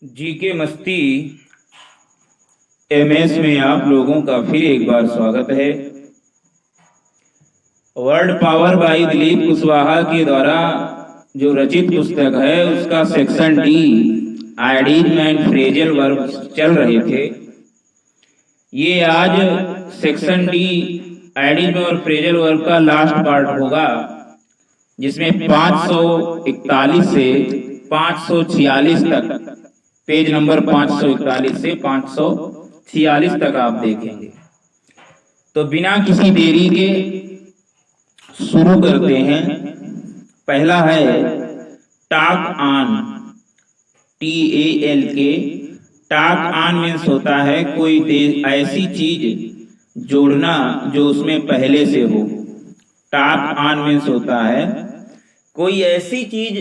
GK मस्ती MS में आप लोगों का फिर एक बार स्वागत है। Word power by Dilip Kushwaha के द्वारा जो रचित पुस्तक है उसका section D ideal and phrasal verb चल रहे थे। ये आज सेक्शन डी आइडियल और फ्रेजल वर्ब का लास्ट पार्ट होगा, जिसमें 541 से 546 तक, पेज नंबर 541 से 546 तक आप देखेंगे। तो बिना किसी देरी के शुरू करते हैं। पहला है talk on, TALK। Talk on means होता है कोई ऐसी चीज जोड़ना जो उसमें पहले से हो। टाक ऑन मीन्स होता है कोई ऐसी चीज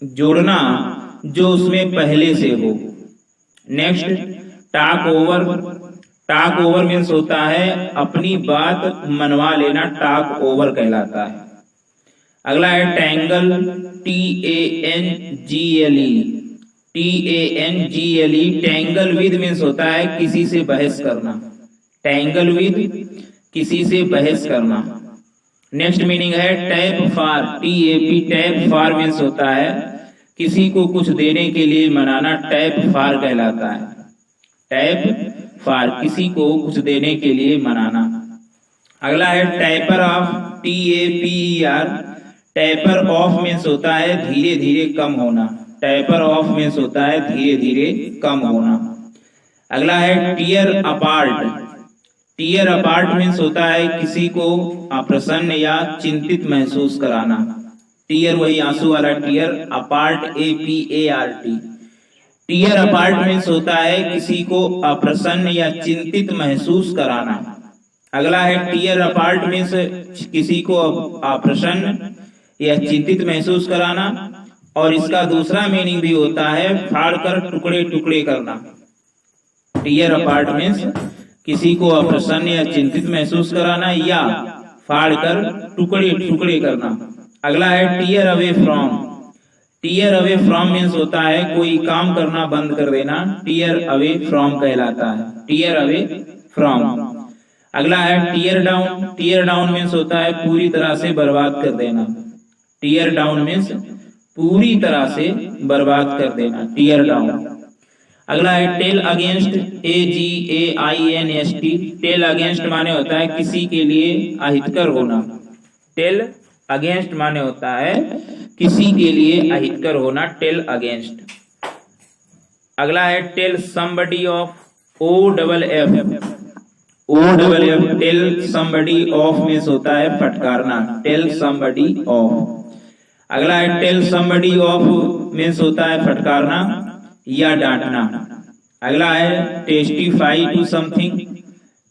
जोड़ना जो उसमें पहले से हो। Next talk over. Talk over means होता है अपनी बात मनवा लेना, टाक ओवर कहलाता है। अगला है tangle, TANGLE। Tangle with means होता है किसी से बहस करना। टैंगल विद किसी से बहस करना। नेक्स्ट मीनिंग है tap for, TAP। Tap for means होता है किसी को कुछ देने के लिए मनाना, टैप फॉर कहलाता है। टैप फॉर किसी को कुछ देने के लिए मनाना। अगला है tapper of, TAPER। Tapper of means होता है धीरे धीरे कम होना। टैपर ऑफ मीन्स होता है धीरे धीरे कम होना। अगला है tear apart. Tear apart means होता है किसी को अप्रसन्न या चिंतित महसूस कराना। टीयर वही आंसू वाला tear, apart APART। Tear apart means होता है किसी को अप्रसन्न या चिंतित महसूस कराना। अगला है टीयर अपार्ट मीन्स किसी को अप्रसन्न या चिंतित महसूस कराना, और इसका दूसरा मीनिंग भी होता है फाड़कर टुकड़े टुकड़े करना। टीयर अपार्ट मीन्स किसी को अप्रसन्न या चिंतित महसूस कराना या फाड़कर टुकड़े टुकड़े करना। अगला है tear away from. Tear away from means होता है कोई काम करना बंद कर देना, टीयर अवे फ्रॉम कहलाता है। Tear away from. अगला है tear down. Tear down means होता है पूरी तरह से बर्बाद कर देना। टीयर डाउन मीन्स पूरी तरह से बर्बाद कर देना, टीयर डाउन। अगला है tell against, AGAINST। Tell against माने होता है किसी के लिए अहितकर होना। टेल अगेंस्ट माने होता है किसी के लिए अहितकर होना, टेल अगेंस्ट। अगला है tell somebody off, OFF। Tell somebody off means होता है फटकारना, टेल समबडी ऑफ। अगला है टेल समबडी ऑफ मीन्स होता है फटकारना या डांटना। अगला है testify to something.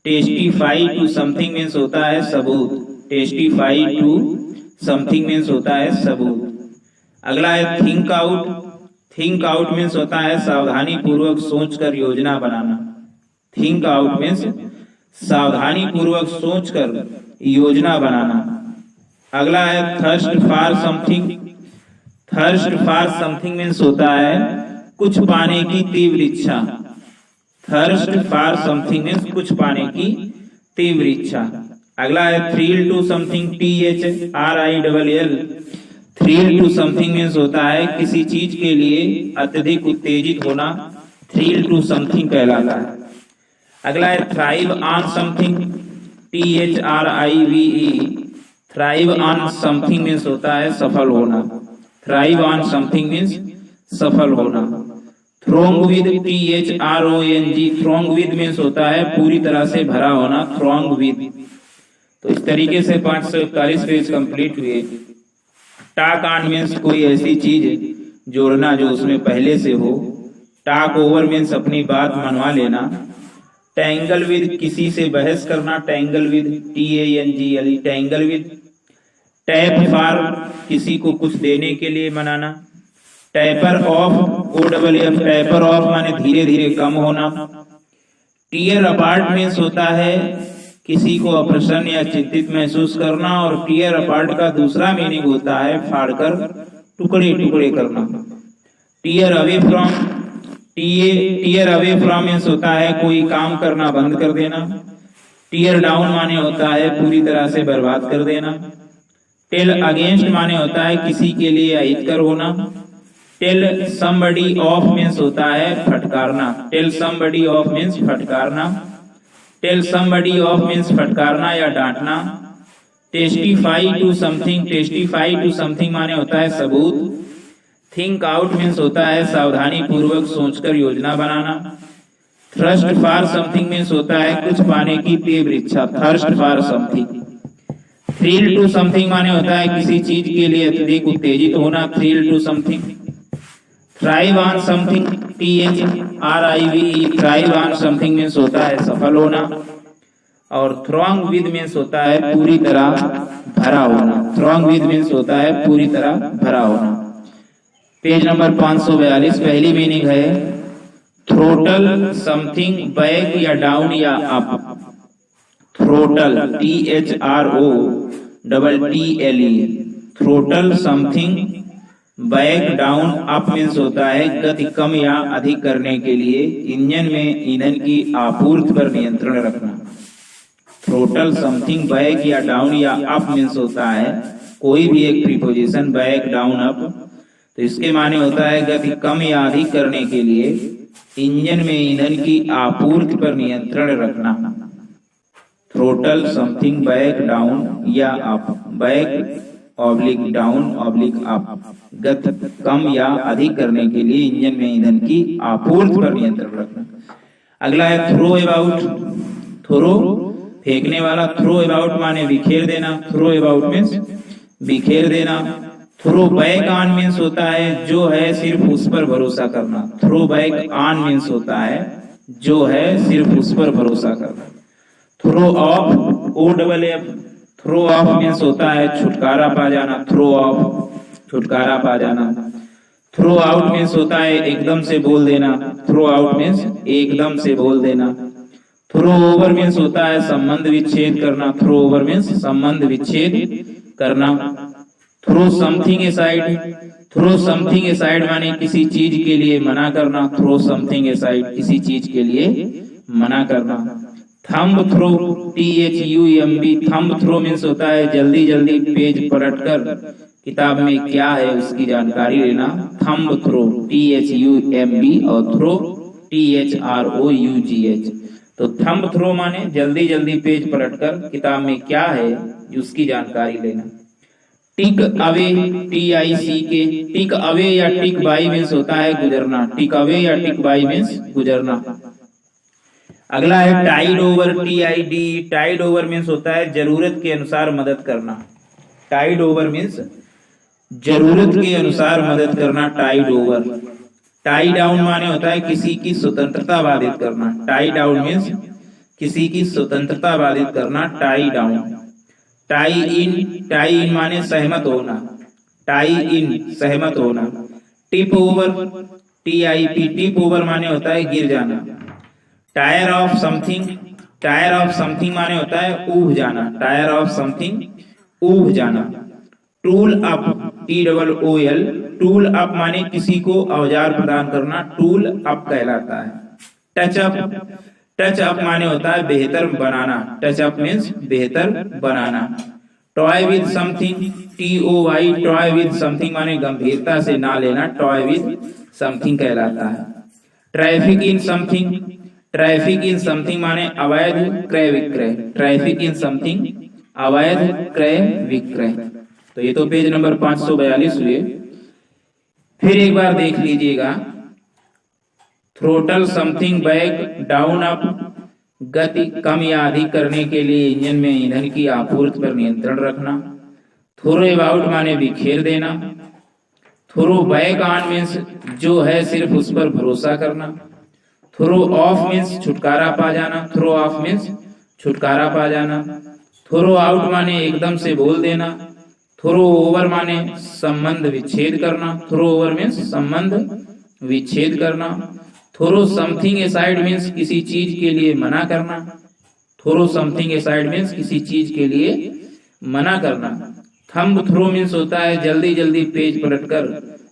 Testify to something means होता है सबूत। टेस्टिफाई टू समथिंग मीन्स होता है सबूत। अगला है think out. Think out means होता है सावधानी पूर्वक सोचकर योजना बनाना। थिंक आउट मीन्स सावधानी पूर्वक सोचकर योजना बनाना। अगला है thirst for something. Thirst for something means होता है कुछ पाने की तीव्र इच्छा। थर्स्ट फॉर समथिंग मीन्स कुछ पाने की तीव्र इच्छा। अगला है thrill to something, THRILL। Thrill to something means होता है किसी चीज के लिए अत्यधिक उत्तेजित होना, थ्रिल टू समथिंग कहलाता है। अगला है thrive on something, THRIVE। Thrive on something means होता है सफल होना। थ्राइव ऑन समथिंग मीन्स सफल होना। थ्रोंग विद, THRONG। थ्रोंग विद मीन्स होता है पूरी तरह से भरा होना, थ्रोंग विद। तो इस तरीके से 541 पेज कंप्लीट हुए। टाक ऑन मीन्स कोई ऐसी चीज जोड़ना जो उसमें पहले से हो। टाक ओवर मीन्स अपनी बात मनवा लेना। टैंगल विद किसी से बहस करना, tangle with, TANGLE। Tangle with. Tap for किसी को कुछ देने के लिए मनाना। Tapper of, OFF। Tapper of माने धीरे धीरे कम होना। टीयर अपार्ट मीन्स होता है किसी को अप्रसन्न या चिंतित महसूस करना, और टीयर अपार्ट का दूसरा मीनिंग होता है फाड़कर टुकड़े टुकड़े करना। Tear away from, tear away from means होता है कोई काम करना बंद कर देना। टीयर डाउन माने होता है पूरी तरह से बर्बाद कर देना। टेल अगेंस्ट माने होता है किसी के लिए अहितकर होना। टेल समबडी ऑफ मीन्स होता है फटकारना। टेल समबडी ऑफ मीन्स फटकारना। टेल समबडी ऑफ मीन्स फटकारना या डांटना। Testify to something, testify to something माने होता है सबूत। थिंक आउट मीन्स होता है सावधानी पूर्वक सोचकर योजना बनाना। थ्रस्ट फॉर समथिंग मीन्स होता है कुछ पाने की तीव्र इच्छा। Thirst for something. Thrill to something माने होता है किसी चीज के लिए अत्यधिक उत्तेजित होना। Thrill to something. Thrive on something, THRIVE, thrive on something means होता है सफल होना। और थ्रॉन्ग विद मीन्स होता है पूरी तरह भरा होना। थ्रॉन्ग विद मीन्स होता है पूरी तरह भरा होना। पेज नंबर 542 पहली मीनिंग है थ्रोटल समथिंग बैक या डाउन या up. Throttle THROTTLE, throttle something back down up means होता है गति कम या अधिक करने के लिए इंजन में ईंधन की आपूर्ति पर नियंत्रण रखना। थ्रोटल समथिंग बैक या डाउन या अप मीन्स होता है कोई भी एक प्रीपोजिशन बैक डाउन अप, तो इसके माने होता है गति कम या अधिक करने के लिए इंजन में ईंधन की आपूर्ति पर नियंत्रण रखना। थ्रोटल समथिंग बैक डाउन या up, back oblique down oblique up, गति कम या अधिक करने के लिए इंजन में ईंधन की आपूर्ति पर नियंत्रण रखना। अगला है थ्रो अबाउट। थ्रो फेंकने वाला। थ्रो अबाउट माने बिखेर देना। थ्रो अबाउट मीन्स बिखेर देना। थ्रो बैक ऑन मीन्स होता है जो है सिर्फ उस पर भरोसा करना। थ्रो बैक ऑन मीन्स होता है जो है सिर्फ उस पर भरोसा करना। Throw off, OFF, throw off means होता है छुटकारा पा जाना। थ्रो ऑफ, छुटकारा पा जाना। थ्रो आउट मीन्स होता है एकदम से बोल देना। थ्रो आउट मीन्स एकदम से बोल देना। थ्रो ओवर मीन्स होता है संबंध विच्छेद करना। थ्रो ओवर मीन्स संबंध विच्छेद करना। Throw something aside, throw something aside माने किसी चीज के लिए मना करना। थ्रो समथिंग असाइड, किसी चीज के लिए मना करना। Thumb through, THUMB, thumb through means होता है जल्दी जल्दी पेज पलटकर किताब में क्या है उसकी जानकारी लेना। थंब थ्रो, THUMB, और थ्रो THROUGH। तो थंब थ्रो माने जल्दी जल्दी पेज पलटकर किताब में क्या है उसकी जानकारी लेना। टिक अवे, TICK, टिक अवे या टिक बाई मीन्स होता है गुजरना। टिक अवे या टिक बाई मीन्स गुजरना। अगला है tide over, TID, tide over means होता है जरूरत के अनुसार मदद करना। टाइड ओवर मीन्स जरूरत के अनुसार मदद करना। Tide over. टाई डाउन माने होता है किसी की स्वतंत्रता बाधित करना। टाई डाउन मीन्स किसी की स्वतंत्रता बाधित करना। Tie down. टाई इन माने सहमत होना। टाई इन, सहमत होना। Tip over, TIP, tip over माने होता है गिर जाना। Tyre of something, tyre of something माने होता है ऊब जाना। टायर ऑफ समथिंग, ऊब जाना। Tool up, TOOL, tool up माने किसी को औजार प्रदान करना। टूल अप कहलाता है। टच अप, टच अप माने होता है बेहतर बनाना। टच अप मीन्स बेहतर बनाना। Toy with something, TOY, toy with something माने गंभीरता से ना लेना। टॉय विद समथिंग कहलाता है। Traffic in something, traffic in something माने अवैध क्रय विक्रय। ट्रैफिक इन समथिंग, अवैध क्रय विक्रय। तो ये तो पेज नंबर 542 हुए। फिर एक बार देख लीजिएगा। Throttle something back down up, गति कम या अधिक करने के लिए इंजन में ईंधन की आपूर्ति पर नियंत्रण रखना। थ्रो अबाउट माने बिखेर देना। थ्रो बैक ऑन मीन्स जो है सिर्फ उस पर भरोसा करना। थ्रो ऑफ मीन्स छुटकारा पा जाना। थ्रो ऑफ मीन्स छुटकारा पा जाना। थ्रो आउट माने एकदम से बोल देना। थ्रो ओवर माने संबंध विच्छेद करना। थ्रो ओवर मीन्स संबंध विच्छेद करना। थ्रो समथिंग असाइड मीन्स किसी चीज के लिए मना करना। थ्रो समथिंग असाइड मीन्स किसी चीज के लिए मना करना। थंब थ्रो मीन्स होता है जल्दी जल्दी पेज पलटकर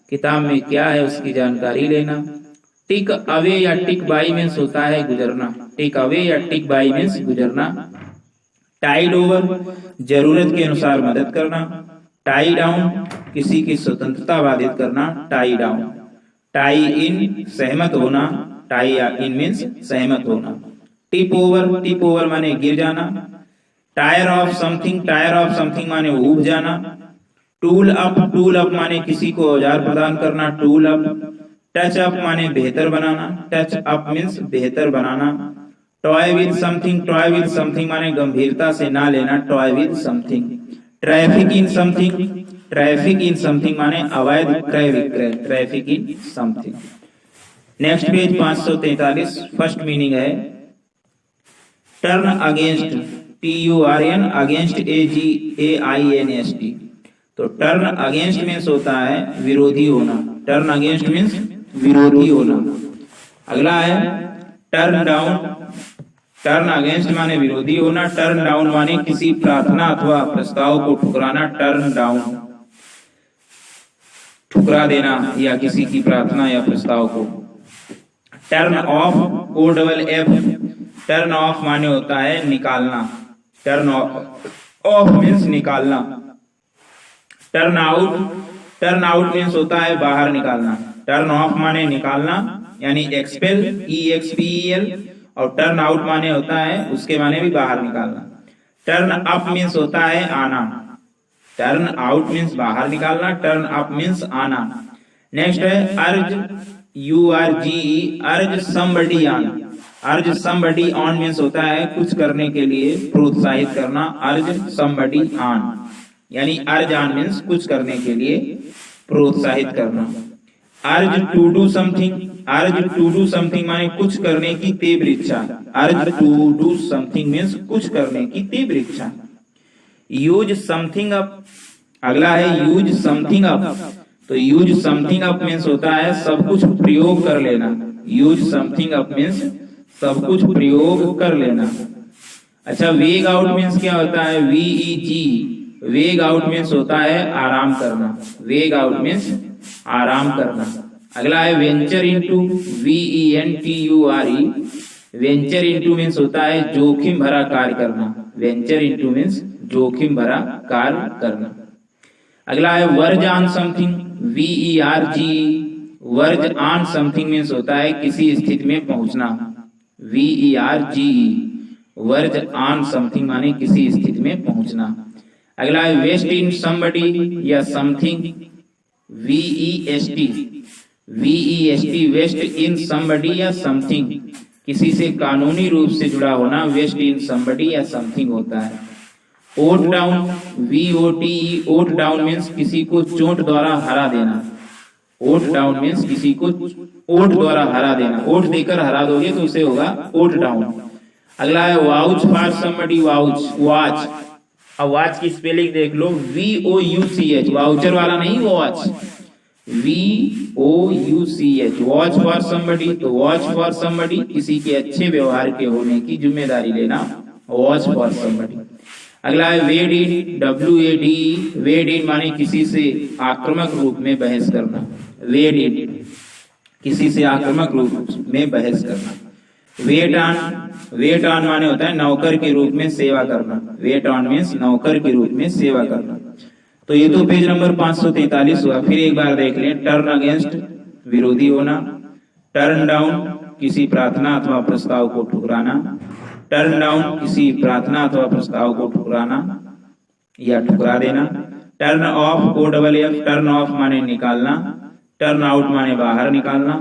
किताब में क्या है उसकी जानकारी लेना। टिक अवे या टिक बाई मीन्स होता है गुजरना, टिक अवे या टिक बाई मीन्स गुजरना। टाइड ओवर जरूरत के अनुसार मदद करना। टाई डाउन किसी की स्वतंत्रता बाधित करना, टाई डाउन। टाई इन सहमत होना, टाई इन मीन्स सहमत होना। टिप ओवर माने गिर जाना। टायर ऑफ समथिंग माने ऊब जाना। टूल अप माने किसी को औजार प्रदान करना, टूल अप। टच अप माने बेहतर बनाना, टच अप मीन्स बेहतर बनाना। टॉय विद समथिंग माने गंभीरता से ना लेना, toy with something. Traffic in something माने अवैध क्रय विक्रय, traffic in something. Next page 543, first meaning है turn against, TURN against AGAINST। तो टर्न अगेंस्ट मीन्स होता है विरोधी होना, टर्न अगेंस्ट मीन्स विरोधी होना। अगला है टर्न डाउन, टर्न अगेंस्ट माने विरोधी होना, टर्न डाउन माने किसी प्रार्थना अथवा प्रस्ताव को ठुकराना, टर्न डाउन ठुकरा देना या किसी की प्रार्थना या प्रस्ताव को। Turn off OFF, turn off माने होता है निकालना, टर्न ऑफ मीन्स निकालना। टर्न आउट मीन्स होता है बाहर निकालना। टर्न ऑफ माने निकालना यानी एक्सपेल, EXPEL, और टर्न आउट माने होता है उसके माने भी बाहर निकालना। टर्न अप मीन्स होता है आना, टर्न आउट मीन्स बाहर निकालना, टर्न अप मीन्स आना। नेक्स्ट है अर्ज, URGE, अर्ज समबडी ऑन। अर्ज समबडी ऑन मीन्स होता है कुछ करने के लिए प्रोत्साहित करना, अर्ज समबडी ऑन यानी अर्ज ऑन मीन्स कुछ करने के लिए प्रोत्साहित करना। अर्ज टू डू समथिंग माने कुछ करने की तीव्र इच्छा, urge to do something means कुछ करने की तीव्र इच्छा। यूज समथिंग अप, अगला है यूज समथिंग अप। तो यूज समथिंग अप मीन्स होता है सब कुछ प्रयोग कर लेना, यूज समथिंग अप मीन्स सब कुछ प्रयोग कर लेना। अच्छा, वेग आउट मीन्स क्या होता है, VEG, वेग आउट मीन्स होता है आराम करना, वेग आउट मीन्स आराम करना। अगला है venture into, VENTURE, venture into means होता है जोखिम भरा कार्य करना, वेंचर इनटू मीन्स जोखिम भरा कार्य करना। अगला है verge on something, VERGE, verge on something means होता है किसी स्थिति में पहुंचना, VERGE, वर्ज ऑन समथिंग माने किसी स्थिति में पहुंचना। अगला है वेस्ट इन समबडी या something, VEST, vest in somebody या समथिंग, किसी से कानूनी रूप से जुड़ा होना, वेस्ट इन समबडी या समथिंग होता है। Vote down, VOTE, vote down means किसी को चोट द्वारा हरा देना, ओट डाउन मीन्स किसी को ओट द्वारा हरा देना, ओट देकर हरा दोगे तो उसे होगा ओट डाउन। अगला है वाउच फॉर समबडी, वॉच। अब वॉच की स्पेलिंग देख लो, VOUCH, वाउचर वाला नहीं, watch, VOUCH, watch for somebody. तो वॉच फॉर समबडी किसी के अच्छे व्यवहार के होने की जिम्मेदारी लेना, वॉच फॉर समबडी। अगला है वेड इन, WADE, वेड इन माने किसी से आक्रामक रूप में बहस करना, वेड इन किसी से आक्रामक रूप में बहस करना। वेट ऑन माने होता है नौकर के रूप में सेवा करना, वेट ऑन मीन्स नौकर के रूप में सेवा करना। तो ये तो पेज नंबर 543 हुआ। फिर एक बार देख लें, टर्न अगेंस्ट विरोधी होना, टर्न डाउन किसी प्रार्थना अथवा प्रस्ताव को ठुकराना, टर्न डाउन किसी प्रार्थना अथवा प्रस्ताव को ठुकराना या ठुकरा देना। Turn off, OFF, turn off माने निकालना, टर्न आउट माने बाहर निकालना,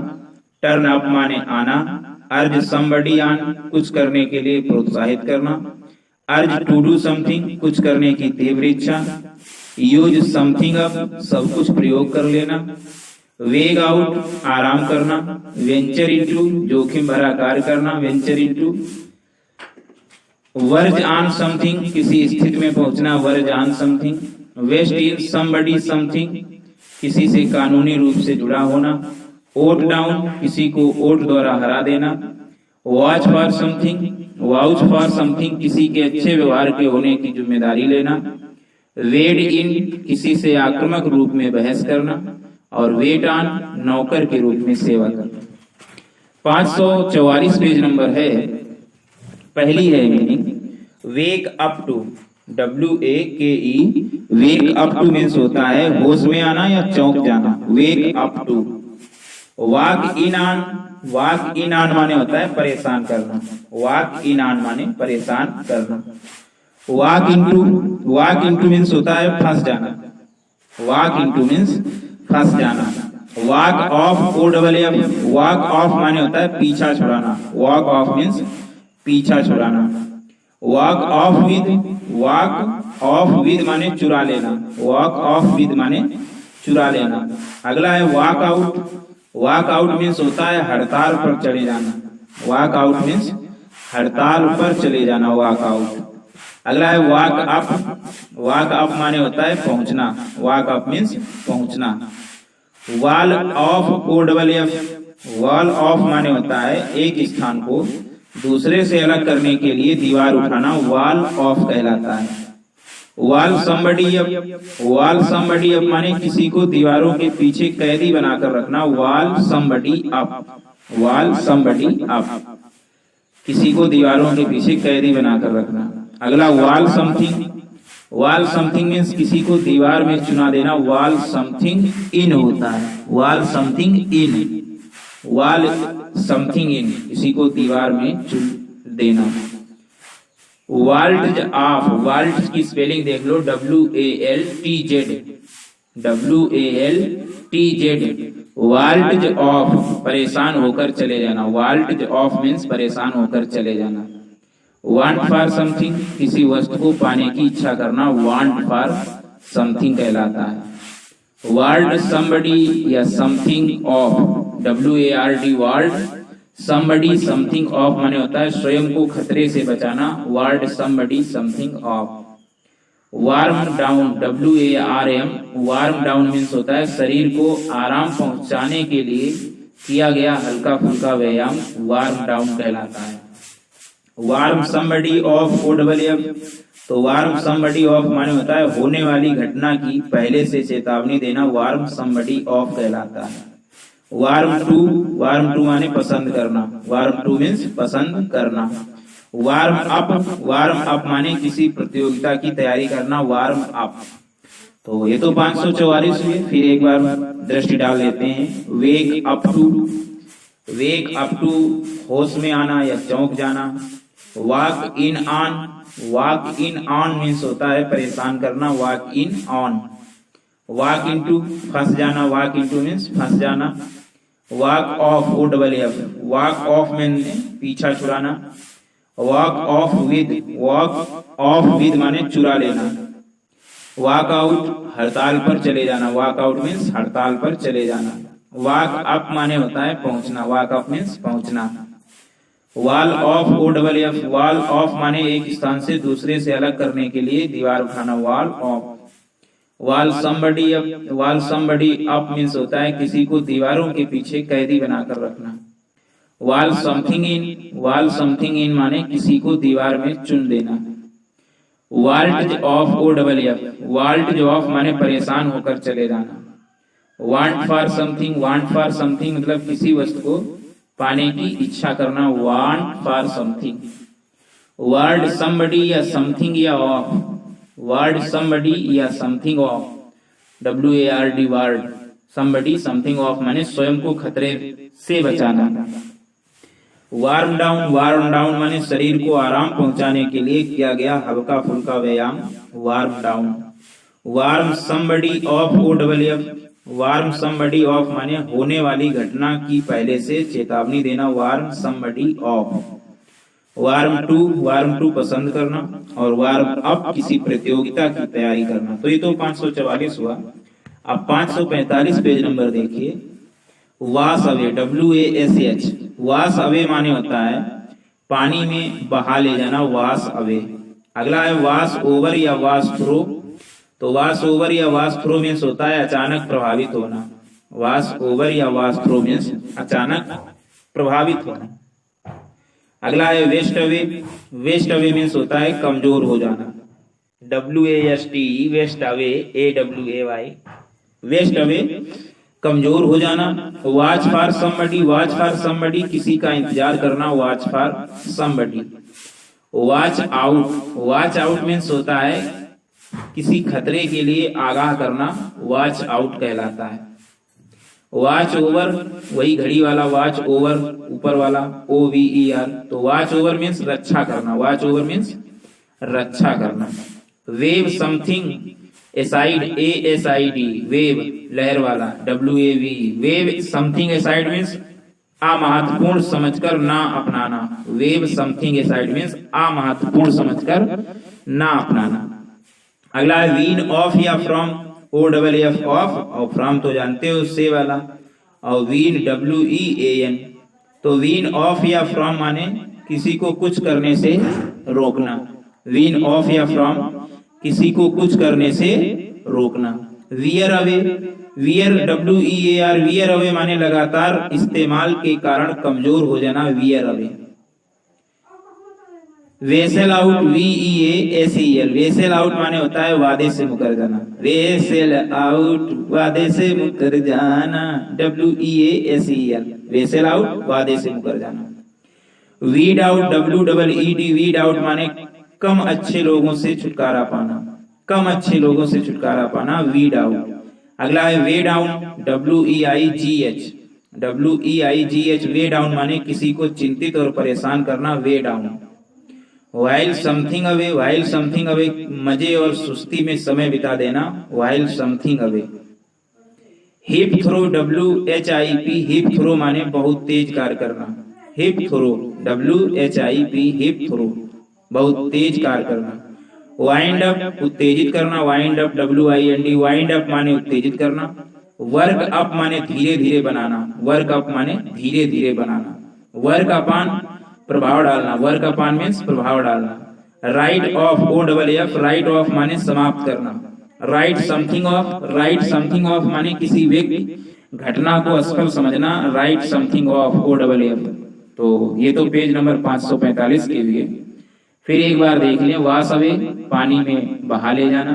टर्न अप माने आना। अर्ज समबडी ऑन, कुछ करने के लिए प्रोत्साहित करना, अर्ज टू डू समथिंग, कुछ करने की तीव्र इच्छा। यूज समथिंग अप, सब कुछ प्रयोग कर लेना। वेग आउट, आराम करना। वेंचर इनटू, जोखिम भरा कार्य करना, venture into. Verge on something, किसी स्थिति में पहुंचना, verge on something. Vest in somebody something, किसी से कानूनी रूप से जुड़ा होना। ओट डाउन, किसी को ओट द्वारा हरा देना। Watch for something, vouch for something, किसी के अच्छे व्यवहार के होने की जिम्मेदारी लेना। वेड इन, किसी से आक्रामक रूप में बहस करना। और वेट ऑन, नौकर के रूप में सेवा करना। 544 पेज नंबर है। पहली है meaning, wake up to, WAKE, wake up to means होता है होश में आना या चौंक जाना, wake up to. Walk in on, walk in on माने होता है परेशान करना, वाक इन ऑन माने परेशान करना। Walk into, walk into means होता है फंस जाना, वाक इनटू मीन्स फंस जाना। Walk off, OFF, walk off माने होता है पीछा छुड़ाना, वॉक ऑफ मीन्स पीछा छुड़ाना। Walk off with, walk off with माने चुरा लेना, वॉक ऑफ विद माने चुरा लेना। अगला है walk out, walk out means होता है हड़ताल पर चले जाना, वॉक आउट मीन्स हड़ताल पर चले जाना, वॉक आउट। अगला है वॉक अप, वॉक अप माने होता है पहुंचना, वॉक अप मीन्स पहुंचना। Wall of, OFF, wall of माने होता है एक स्थान को दूसरे से अलग करने के लिए दीवार उठाना, वॉल ऑफ कहलाता है। Wall somebody up, wall somebody up माने किसी को दीवारों के पीछे कैदी बनाकर रखना, wall somebody up, wall somebody up, किसी को दीवारों के पीछे कैदी बनाकर रखना। अगला wall something, wall something means किसी को दीवार में चुना देना, वॉल समथिंग इन होता है, wall something in, wall something इन, किसी को दीवार में चुन देना। वाल्ट ऑफ, वाल्ट की स्पेलिंग देख लो, WALTZ, WALTZ। वाल्ट ऑफ परेशान होकर चले जाना, वाल्ट ऑफ मीन्स परेशान होकर चले जाना। वांट फॉर समथिंग, किसी वस्तु को पाने की इच्छा करना, वांट फॉर समथिंग कहलाता है। वार्ड समबडी या something off, WARD, ward somebody something off माने होता है स्वयं को खतरे से बचाना, ward somebody something of. Warm down, WARM, warm down means होता है शरीर को आराम पहुंचाने के लिए किया गया हल्का फुल्का व्यायाम, वार्म डाउन कहलाता है। वार्म समबडी ऑफ, OFF, तो वार्म समबडी ऑफ माने होता है होने वाली घटना की पहले से चेतावनी देना, वार्म समबडी ऑफ कहलाता है। वार्म टू, वार्म टू माने पसंद करना, वार्म टू मीन्स पसंद करना। वार्म अप, वार्म अप माने किसी प्रतियोगिता की तैयारी करना, वार्म अप। तो ये तो 544 हुए, फिर एक बार दृष्टि डाल लेते हैं। Wake up to, wake up to होश में आना या चौंक जाना। Walk in on, walk in on means होता है परेशान करना, walk in on. Walk into फंस जाना, वॉक इनटू मीन्स फंस जाना। Walk off, OFF, walk off means पीछा छुड़ाना। Walk off with, walk off with माने चुरा लेना। वॉक आउट हड़ताल पर चले जाना, वॉक आउट मीन्स हड़ताल पर चले जाना। वॉक अप माने होता है पहुंचना, वॉक अप मीन्स पहुंचना। Wall of, OFF, wall of माने एक स्थान से दूसरे से अलग करने के लिए दीवार उठाना, wall of. Wall somebody up, wall somebody up means होता है किसी को दीवारों के पीछे कैदी बनाकर रखना। Wall something in, wall something in माने किसी को दीवार में चुन देना। Waltz off, OFF, waltz off माने परेशान होकर चले जाना। Want for something, want for something मतलब किसी वस्तु को पाने की इच्छा करना, want for something. Ward somebody या समथिंग या ऑफ, वर्ड समबडी या something off, WARD, ward somebody something off माने स्वयं को खतरे से बचाना। वार्म डाउन, वार्म डाउन माने शरीर को आराम पहुंचाने के लिए किया गया हल्का फुल्का व्यायाम, warm down. Warm somebody off, OFF, warm somebody off माने होने वाली घटना की पहले से चेतावनी देना, warm somebody off. Warm to पसंद करना और वार्म अप किसी प्रतियोगिता की तैयारी करना। तो ये तो 544 हुआ। अब 545 पेज नंबर देखिए। Wash away, WASH, wash away माने होता है पानी में बहा ले जाना, वाश अवे। अगला है वाश ओवर या वाश थ्रो, तो वाश ओवर या वाश थ्रो मीन्स होता है अचानक प्रभावित होना, वाश ओवर या वाश थ्रो मीन्स अचानक प्रभावित होना। अगला है waste away, waste away means होता है कमजोर हो जाना, WAST, waste away, AWAY, waste away कमजोर हो जाना। Watch for somebody, watch for somebody किसी का इंतजार करना, watch for somebody. Watch out, watch out means होता है किसी खतरे के लिए आगाह करना, वॉच आउट कहलाता है। वॉच ओवर वही घड़ी वाला, वॉच ओवर ऊपर वाला OVER, तो वॉच ओवर मीन्स रक्षा करना, वॉच ओवर मीन्स रक्षा करना। Wave something aside, ASID wave लहर वाला, WAV wave something aside means अमहत्वपूर्ण समझकर ना अपनाना, वेव समथिंग एसाइड मीन्स अमहत्वपूर्ण समझकर ना अपनाना। अगला है वीन ऑफ या फ्रॉम, OFF ऑफ, और फ्रॉम तो जानते हो से वाला, और वीन WEAN, तो वीन ऑफ या फ्रॉम माने किसी को कुछ करने से रोकना, वीन ऑफ या फ्रॉम किसी को कुछ करने से रोकना। Wear away, wear WEAR, wear away माने लगातार इस्तेमाल के कारण कमजोर हो जाना, wear away. Vessel out, VEASEL, vessel out माने होता है वादे से मुकर जाना, वेसेल आउट वादे से मुकर जाना, WEASEL वेसेल आउट वादे से मुकर जाना। Weed out, WEED, weed out माने कम अच्छे लोगों से छुटकारा पाना, कम अच्छे लोगों से छुटकारा पाना, वीड आउट। अगला है weigh down, WEIGH, weigh down माने किसी को चिंतित और परेशान करना, weigh down. While something away, while something away मजे और सुस्ती में समय बिता देना, while something away. Whip through, WHIP, whip through माने बहुत तेज कार्य करना, whip through, WHIP, whip through बहुत तेज कार्य करना। वाइंड अप, उत्तेजित करना, wind up, WIND, wind up माने उत्तेजित करना। वर्क अप माने धीरे धीरे बनाना, वर्क अप माने धीरे धीरे बनाना। वर्क अपॉन प्रभाव डालना, वर्क अपॉन मीन्स प्रभाव डालना। Right of, OFF, right of माने समाप्त करना। Right something of, right something off माने किसी व्यक्ति घटना को असफल समझना, राइट समथिंग ऑफ, OFF। तो ये तो पेज नंबर 545 के लिए। फिर एक बार देख लें, वॉश अवे पानी में बहा ले जाना,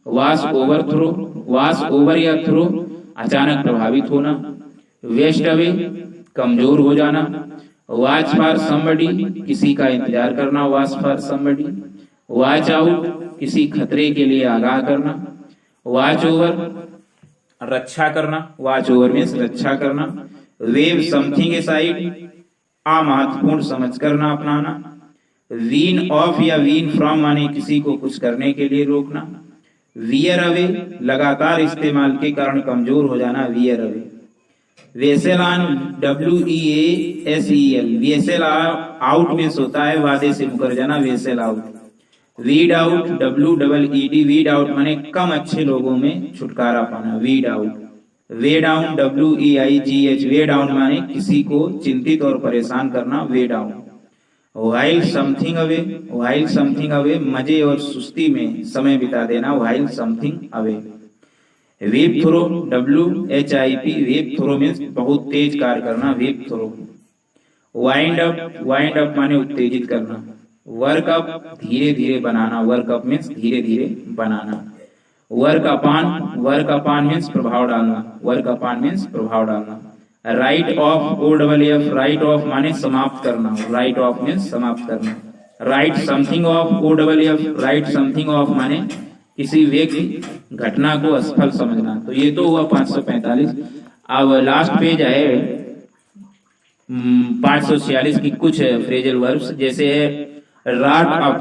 wash over through, wash over या थ्रो अचानक प्रभावित होना। वेस्ट अवे कमजोर हो जाना। वॉच फॉर समबडी किसी का इंतजार करना, watch for somebody. Watch out किसी खतरे के लिए आगाह करना। वॉच ओवर रक्षा करना, वॉच ओवर मीन्स रक्षा करना। वेव समथिंग एसाइड अमहत्वपूर्ण समझ करना, अपनाना। वीन ऑफ या वीन फ्रॉम माने किसी को कुछ करने के लिए रोकना। वियर अवे लगातार इस्तेमाल के कारण कमजोर हो जाना, wear away. Weasel on, WEASEL, weasel out means होता है वादे से मुकर जाना, weasel out. Weed out, WEED, weed out माने कम अच्छे लोगों में छुटकारा पाना, weed out. Weigh down, WEIGH, weigh down माने किसी को चिंतित और परेशान करना, weigh down. While something away, while something away मजे और सुस्ती में समय बिता देना, while something away. Whip through, WHIP, whip through means बहुत तेज कार्य करना, whip through. Wind up, wind up माने उत्तेजित करना। वर्क अप धीरे धीरे बनाना, वर्क अप मीन्स धीरे धीरे बनाना। वर्क अपॉन मीन्स प्रभाव डालना, वर्क अपॉन मीन्स प्रभाव डालना। Right of, OFF, right of माने समाप्त करना, राइट ऑफ मीन्स समाप्त करना। Right something of, OFF, right something off माने किसी व्यक्ति घटना को असफल समझना। तो ये तो हुआ 545। अब लास्ट पेज है 546 की कुछ फ्रेजल वर्ब्स, जैसे है rot up,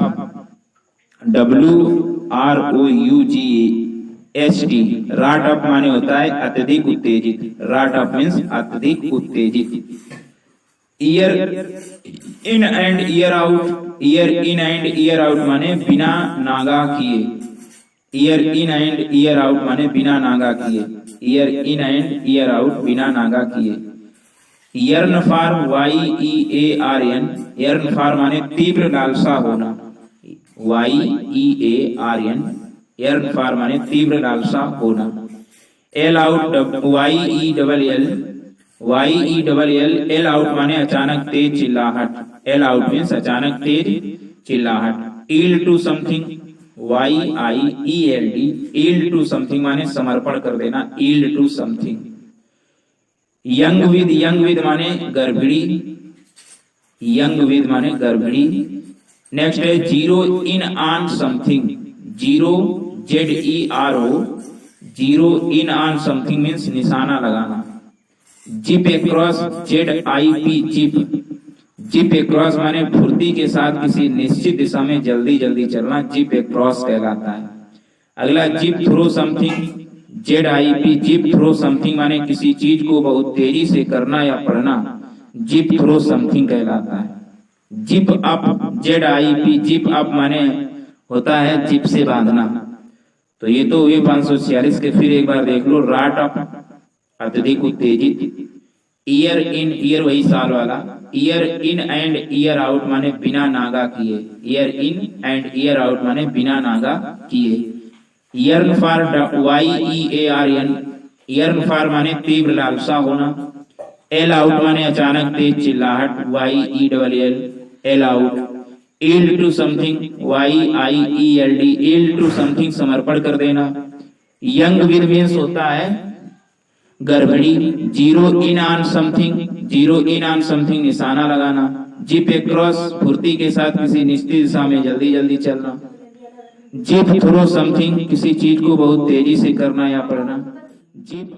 WROUGHT, rot up माने होता है अत्यधिक उत्तेजित, राट अप मीन्स अत्यधिक उत्तेजित। Year in and year out, year in and year out माने बिना नागा किए, year in and year out माने बिना नागा किए, year in and year out बिना नागा किए। Yearn for, YEARN, yearn for माने तीव्र लालसा होना, YEARN, यर्न फॉर माने तीव्र लालसा होना। L out, YELL, yell out माने अचानक तेज चिल्लाहट, एल आउट मीन्स अचानक तेज चिल्लाहट। Yield to something, YIELD, yield to something माने समर्पण कर देना, yield to something. Young with माने गर्भिणी, यंग विद माने गर्भिणी। नेक्स्ट है zero in on something, zero ZERO, zero in on something means निशाना लगाना। Zip across ZIP, zip, zip across माने फुर्ती के साथ किसी निश्चित दिशा में जल्दी जल्दी चलना, जिप एक्रॉस कहलाता है। अगला zip through something, ZIP, zip through something माने किसी चीज को बहुत तेजी से करना या पढ़ना, जिप थ्रो समथिंग कहलाता है। Zip up ZIP, zip up माने होता है जिप से बांधना। तो ये तो हुए 546 के। फिर एक बार देख लो, राट अप अत्यधिक उत्तेजित, ईयर इन, ईयर वही साल वाला, year in and year out माने बिना नागा किए, year in and year out माने बिना नागा किए। Yearn for YEARN, yearn for माने तीव्र लालसा होना। एल आउट माने अचानक तेज चिल्लाहट, YELL, yell out. Yield to something, YIELD, yield to something समर्पण कर देना। यंग विद मीन्स होता है गर्भिणी। Zero in on something, zero in on something निशाना लगाना। जिप एक्रॉस फुर्ती के साथ किसी निश्चित दिशा में जल्दी जल्दी चलना। जिप थ्रो समथिंग किसी चीज को बहुत तेजी से करना या पढ़ना। जिप